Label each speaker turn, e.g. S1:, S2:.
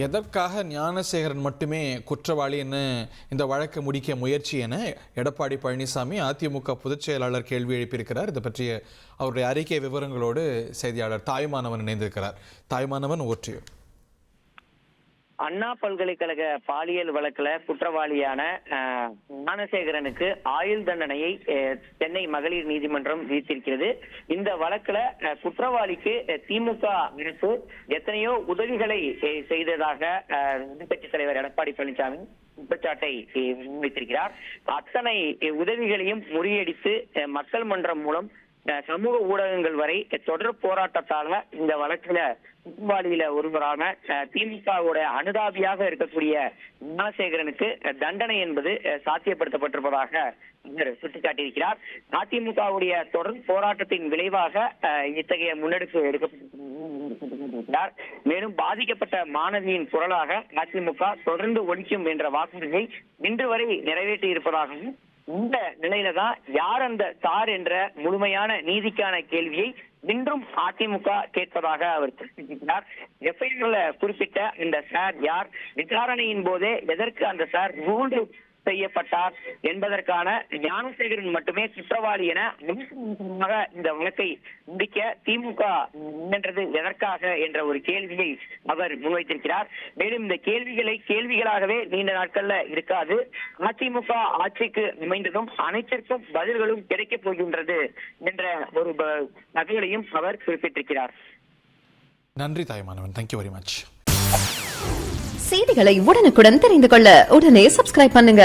S1: எதற்காக ஞானசேகரன் மட்டுமே குற்றவாளி என இந்த வழக்கு முடிக்க முயற்சி என எடப்பாடி பழனிசாமி அதிமுக பொதுச் செயலாளர் கேள்வி எழுப்பியிருக்கிறார். இது பற்றிய அவருடைய அறிக்கை விவரங்களோடு செய்தியாளர் தாய்மானவன் இணைந்திருக்கிறார். தாய்மானவன் ஓற்றியும்.
S2: அண்ணா பல்கலைக்கழக பாலியல் வழக்குல குற்றவாளியான ஞானசேகரனுக்கு ஆயுள் தண்டனையை சென்னை மகளிர் நீதிமன்றம் விதித்திருக்கிறது. இந்த வழக்குல குற்றவாளிக்கு திமுக அரசு எத்தனையோ உதவிகளை செய்ததாக எதிர்க்கட்சித் தலைவர் எடப்பாடி பழனிசாமி குற்றச்சாட்டை முன்வைத்திருக்கிறார். அத்தனை உதவிகளையும் முறியடித்து மக்கள் மன்றம் மூலம் சமூக ஊடகங்கள் வரை தொடர் போராட்டத்தால இந்த வழக்குல குற்றவாளியில ஒருவரான திமுகவோட அனுதாபியாக இருக்கக்கூடிய ஞானசேகரனுக்கு தண்டனை என்பது சாத்தியப்படுத்தப்பட்டிருப்பதாக இவர் சுட்டிக்காட்டியிருக்கிறார். அதிமுகவுடைய தொடர் போராட்டத்தின் விளைவாக இத்தகைய முன்னெடுப்பு எடுக்கப்பட்டிருக்கிறார். மேலும் பாதிக்கப்பட்ட மாணவியின் குரலாக அதிமுக தொடர்ந்து ஒழிக்கும் என்ற வாக்குறுதியை இன்று வரை நிறைவேற்றி இருப்பதாகவும், இந்த நிலையில தான் யார் அந்த சார் என்ற முழுமையான நீதிக்கான கேள்வியை இன்றும் அதிமுக கேட்பதாக அவர் குறிப்பிட்டார். எஃப்ஐஆர்ல குறிப்பிட்ட இந்த சார் யார், விசாரணையின் போதே எதற்கு அந்த சார் கூண்டு செய்யப்பட்டார் என்பதற்கான ஞானசேகரன் மட்டுமே குற்றவாளி என இந்த வழக்கை முடிக்க திமுக முயன்றது எதற்காக என்ற ஒரு கேள்வியை அவர் முன்வைத்திருக்கிறார். மேலும் இந்த கேள்விகளை கேள்விகளாகவே நீண்ட நாட்கள்ல இருக்காது, அதிமுக ஆட்சிக்கு அமைந்ததும் அனைத்திற்கும் பதில்களும் கிடைக்கப் போகின்றது என்ற ஒரு தகவலையும் அவர் குறிப்பிட்டிருக்கிறார்.
S1: நன்றி தாய்மானவன். Thank you very much.
S3: செய்திகளை உடனுக்குடன் தெரிந்து கொள்ள உடனே சப்ஸ்கிரைப் பண்ணுங்க.